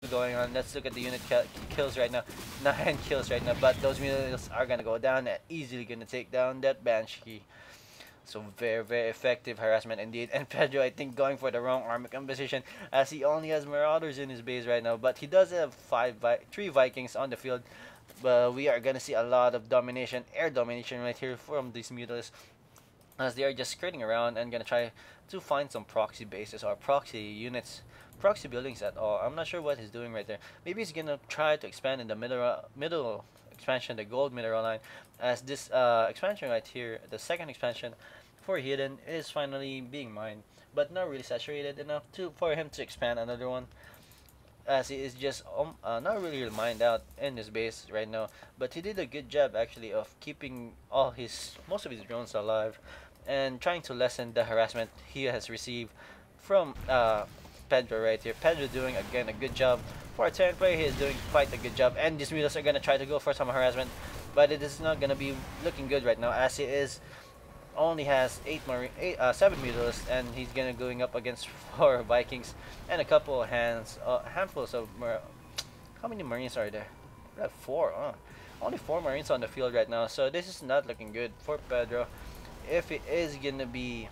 going on. Let's look at the unit kills right now. 9 kills right now, but those mutants are gonna go down and easily gonna take down that Banshee. So very, very effective harassment indeed. And Pedro, I think, going for the wrong army composition as he only has Marauders in his base right now. But he does have 3 Vikings on the field. But we are gonna see a lot of domination, air domination right here from these mutants, as they are just skirting around and gonna try to find some proxy bases or proxy units, proxy buildings at all. I'm not sure what he's doing right there. Maybe he's gonna try to expand in the middle expansion, the gold mineral line, as this expansion right here, the second expansion for Heathen, is finally being mined, but not really saturated enough for him to expand another one, as he is just not really mined out in his base right now. But he did a good job actually of keeping most of his drones alive and trying to lessen the harassment he has received from Pedro right here. Pedro doing again a good job for a turn player. He is doing quite a good job, and these mules are gonna try to go for some harassment, but it is not gonna be looking good right now, as he only has 7 mutants, and he's gonna going up against 4 Vikings and a couple of handfuls of how many Marines are there? We have 4. Only 4 Marines on the field right now, so this is not looking good for Pedro. If he is gonna be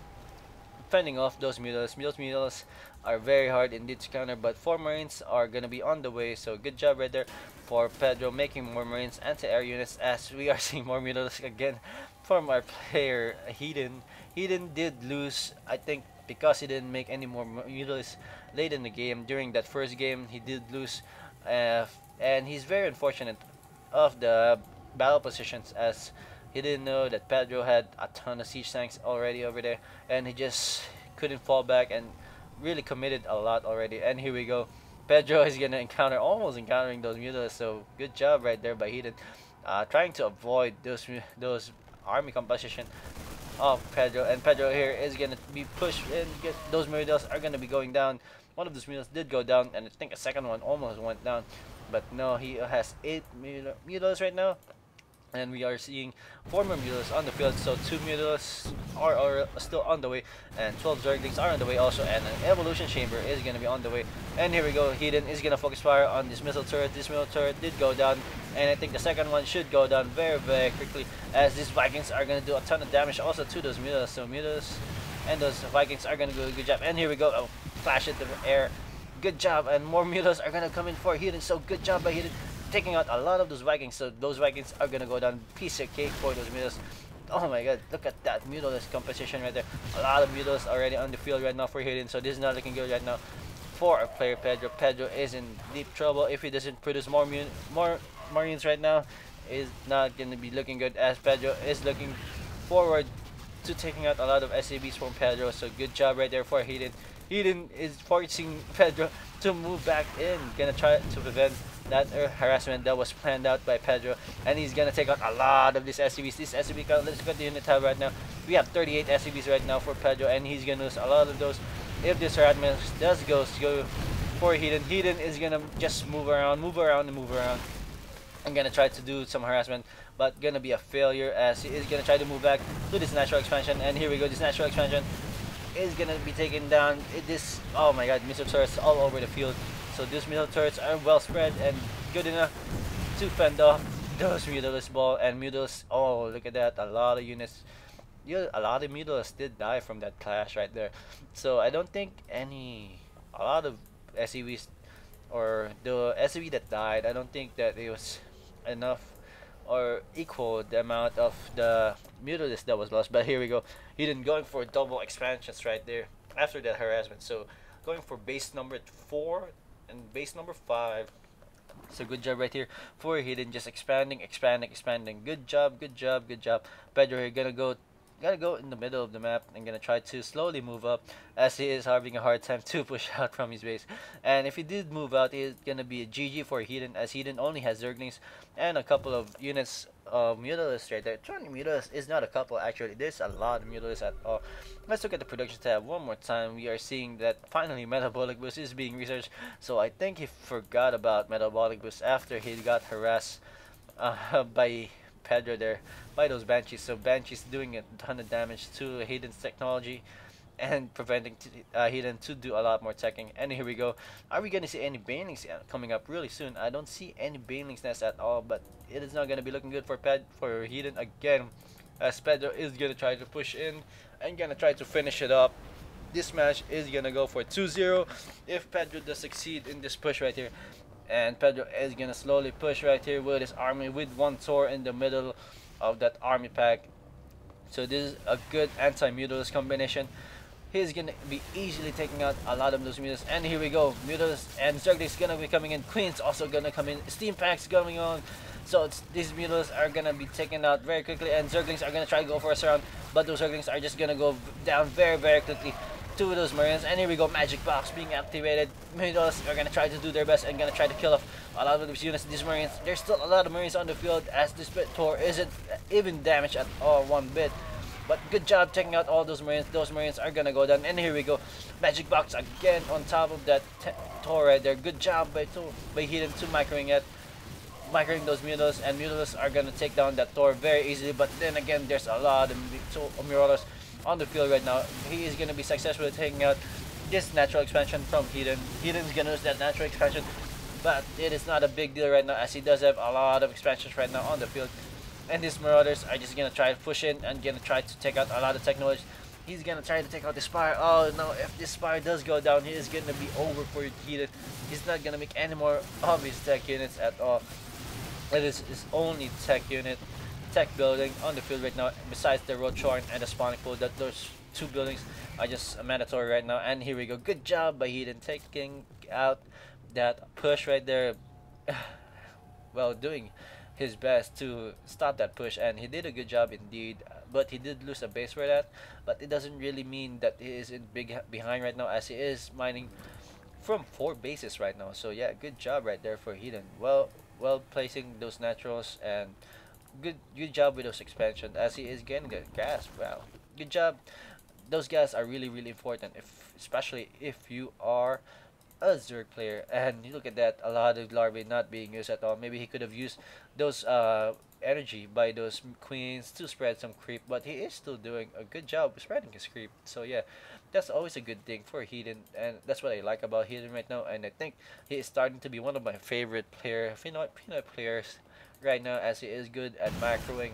fending off those mutants are very hard indeed to counter, but 4 Marines are gonna be on the way. So good job right there for Pedro, making more Marines anti-air units, as we are seeing more mutants again from our player Heathen. Heathen did lose, I think, because he didn't make any more mutants late in the game. During that first game, he did lose, and he's very unfortunate of the battle positions, as he didn't know that Pedro had a ton of siege tanks already over there, and he just couldn't fall back and really committed a lot already. And here we go. Pedro is gonna almost encountering those mutants. So good job right there by Heathen, trying to avoid those army composition of Pedro. And Pedro here is gonna be pushed in. Those mutants are gonna be going down. One of those mutants did go down, and I think a second one almost went down, but no, he has 8 mutants right now. And we are seeing 4 more mutants on the field, so 2 mutants are still on the way, and 12 Zerglings are on the way also, and an evolution chamber is gonna be on the way. And here we go. Heathen is gonna focus fire on this missile turret. This missile turret did go down, and I think the second one should go down very, very quickly, as these Vikings are gonna do a ton of damage also to those mutants. So mutants and those Vikings are gonna do a good job. And here we go. Oh, flash it to the air. Good job, and more mutants are gonna come in for Heathen. So good job by Heathen, taking out a lot of those Vikings. So those Vikings are gonna go down piece of cake for those mutants. Oh my god, look at that mutalist composition right there. A lot of mutants already on the field right now for Heathen, so this is not looking good right now for our player Pedro. Pedro is in deep trouble if he doesn't produce more Marines right now. Is not gonna be looking good, as Pedro is looking forward to taking out a lot of SCBs from Pedro. So good job right there for Heathen. Heathen is forcing Pedro to move back in, gonna try to prevent that harassment that was planned out by Pedro, and he's gonna take out a lot of these SCBs. This SCB count, let's look at the unit tab right now. We have 38 SCBs right now for Pedro, and he's gonna lose a lot of those if this harassment does go for Heathen. Heathen is gonna just move around, and gonna try to do some harassment, but gonna be a failure, as he is gonna try to move back to this natural expansion. And here we go. This natural expansion is gonna be taken down. Oh my god, missile turrets all over the field. So these missile turrets are well spread and good enough to fend off those Mutalist ball and Mutalist. Oh, look at that! A lot of units, a lot of Mutalists did die from that clash right there. So I don't think a lot of SCVs, or the SCV that died, I don't think that it was enough or equal the amount of the Mutalist that was lost. But here we go. He didn't going for double expansions right there after that harassment. So going for base number 4 and base number 5. So good job right here for Heathen, just expanding. Good job. Pedro here gotta go in the middle of the map and gonna try to slowly move up, as he is having a hard time to push out from his base. And if he did move out, it's gonna be a GG for Heathen, as Heathen only has Zerglings and a couple of units of Mutalists right there. 20 Mutalists is not a couple, actually. There's a lot of Mutalists at all. Let's look at the production tab one more time. We are seeing that finally Metabolic Boost is being researched. So I think he forgot about Metabolic Boost after he got harassed by Pedro there, by those Banshees. So Banshees doing a ton of damage to Heathen's technology, and preventing Heathen to do a lot more teching. And here we go. Are we gonna see any banelings coming up really soon? I don't see any banelings nest at all, but it is not gonna be looking good for Heathen again, as Pedro is gonna try to push in and gonna try to finish it up. This match is gonna go for 2-0 if Pedro does succeed in this push right here. And Pedro is gonna slowly push right here with his army with one Tor in the middle of that army pack. So this is a good anti-Mutalisk combination. He's gonna be easily taking out a lot of those Mutalisk. And here we go, Mutalisk and Zerglings gonna be coming in. Queen's also gonna come in. Steam packs going on. So these Mutalisk are gonna be taken out very quickly, and Zerglings are gonna try to go for a surround, but those Zerglings are just gonna go down very, very quickly to those Marines. And here we go, Magic Box being activated. Mutalisk are gonna try to do their best and gonna try to kill off a lot of these units. These Marines, there's still a lot of Marines on the field, as this bit Tor isn't even damaged at all one bit. But good job taking out all those Marines. Those Marines are gonna go down. And here we go, Magic Box again on top of that Tor right there. Good job by Heathen to microing those Mutalisk, and Mutalisk are gonna take down that Tor very easily. But then again, there's a lot of Marauders on the field right now. He is gonna be successfully taking out this natural expansion from Heathen. Heathen's gonna lose that natural expansion, but it is not a big deal right now, as he does have a lot of expansions right now on the field. And these Marauders are just gonna try to push in and gonna try to take out a lot of technology. He's gonna try to take out the Spire. Oh no, if this Spire does go down, he is gonna be over for Heathen. He's not gonna make any more of his tech units at all. It is his only tech building on the field right now, besides the Road Shorn and the Spawning Pool. That those two buildings are just mandatory right now. And here we go, good job by Heathen taking out that push right there. Well, doing his best to stop that push, and he did a good job indeed, but he did lose a base for that. But it doesn't really mean that he is in behind right now, as he is mining from 4 bases right now. So yeah, good job right there for Heathen. Well placing those naturals, and good job with those expansion, as he is getting the gas. Wow, good job. Those gas are really important, especially if you are a Zerg player. And you look at that, a lot of larvae not being used at all. Maybe he could have used those energy by those queens to spread some creep, but he is still doing a good job spreading his creep. So yeah, that's always a good thing for Heathen, and that's what I like about Heathen right now. And I think he is starting to be one of my favorite peanut players right now, as he is good at macroing,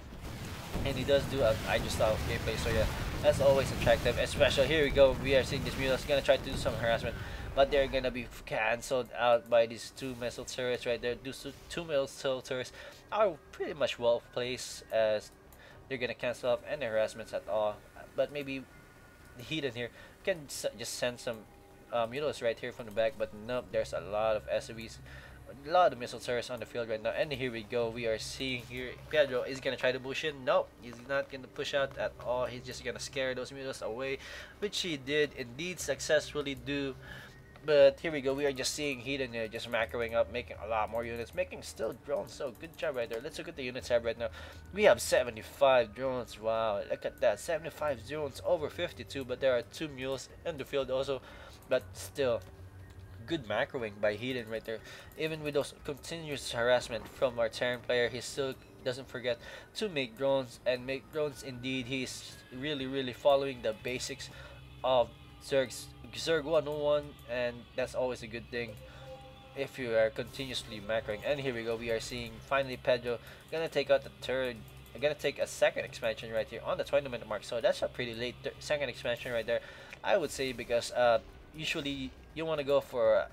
and he does do a Hydra style gameplay. So yeah, that's always attractive. Especially here we go, we are seeing this Mutalisk gonna try to do some harassment, but they're gonna be cancelled out by these 2 missile turrets right there. These 2 missile turrets are pretty much well placed, as they're gonna cancel off any harassments at all. But maybe the Heathen here can just send some Mutalisk right here from the back, but nope, there's a lot of SUVs, a lot of missile turrets on the field right now. And here we go, we are seeing here Pedro is gonna try to push in. Nope, he's not gonna push out at all. He's just gonna scare those Mutalisk away, which he did indeed successfully do. But here we go, we are just seeing Heathen here just macroing up, making a lot more units, making still drones. So good job right there. Let's look at the units tab right now. We have 75 drones. Wow, look at that, 75 drones over 52, but there are 2 mules in the field also. But still, good macroing by Heathen right there. Even with those continuous harassment from our Terran player, he still doesn't forget to make drones, and make drones indeed. He's really following the basics of Zerg 101, and that's always a good thing if you are continuously macroing. And here we go, we are seeing finally Pedro gonna take out gonna take a second expansion right here on the 20-minute mark. So that's a pretty late second expansion right there, I would say, because usually you want to go for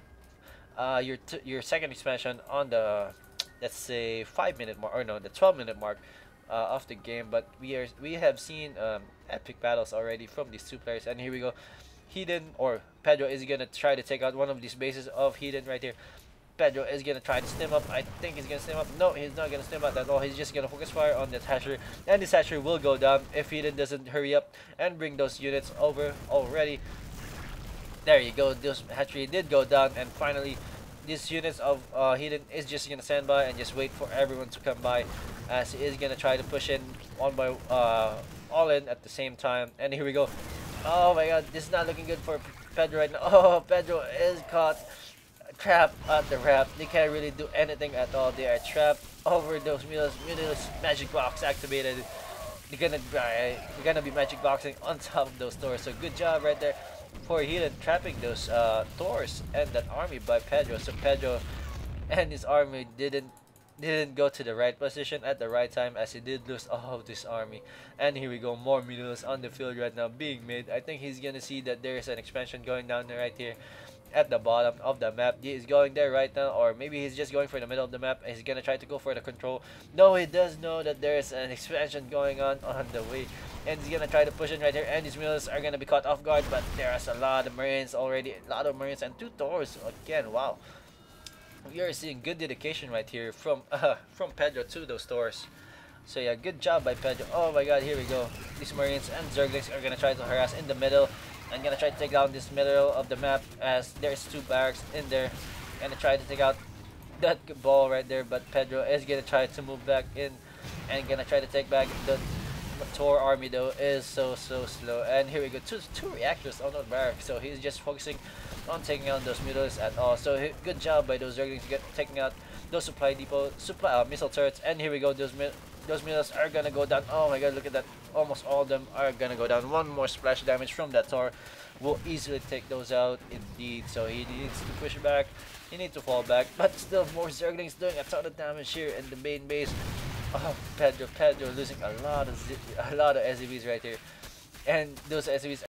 your second expansion on the, let's say, 5-minute mark, or no, the 12-minute mark of the game. But we have seen epic battles already from these 2 players. And here we go, Heathen, or Pedro, is gonna try to take out one of these bases of Heathen right here. Pedro is gonna try to stem up. I think he's gonna stem up. No, he's not gonna stem up at all. He's just gonna focus fire on the hatchery, and this hatchery will go down if Heathen doesn't hurry up and bring those units over already. There you go, this hatchery did go down, and finally these units of Heathen is just gonna stand by and just wait for everyone to come by, as he is gonna try to push in on by all in at the same time. And here we go. Oh my god, this is not looking good for Pedro right now. Oh, Pedro is caught, trapped at the ramp. They can't really do anything at all. They are trapped over those Mutalisk. Magic Box activated. They're gonna be magic boxing on top of those Thors. So good job right there for Heathen trapping those Thors and that army by Pedro. So Pedro and his army didn't go to the right position at the right time, as he did lose all of this army. And here we go, more minerals on the field right now being made. I think he's gonna see that there is an expansion going down there right here at the bottom of the map. He is going there right now, or maybe he's just going for the middle of the map. He's gonna try to go for the control. No, he does know that there is an expansion going on the way, and he's gonna try to push in right here, and his minerals are gonna be caught off guard. But there's a lot of marines already, a lot of marines and 2 Thors again. Wow, we are seeing good dedication right here from Pedro to those Thors. So yeah, good job by Pedro. Oh my god, here we go. These marines and zerglings are gonna try to harass in the middle. I'm gonna try to take down this middle of the map, as there's 2 barracks in there. Gonna try to take out that ball right there, but Pedro is gonna try to move back in and gonna try to take back the Tor army, though is so slow. And here we go, two reactors on the barrack, so he's just focusing on taking out those middles at all. So good job by those zerglings taking out those supply depot missile turrets. And here we go, those middles are gonna go down. Oh my god, look at that, almost all of them are gonna go down. One more splash damage from that Tor will easily take those out indeed. So he needs to push back, he needs to fall back, but still more zerglings doing a ton of damage here in the main base. Oh, Pedro losing a lot of SCVs right here, and those SCVs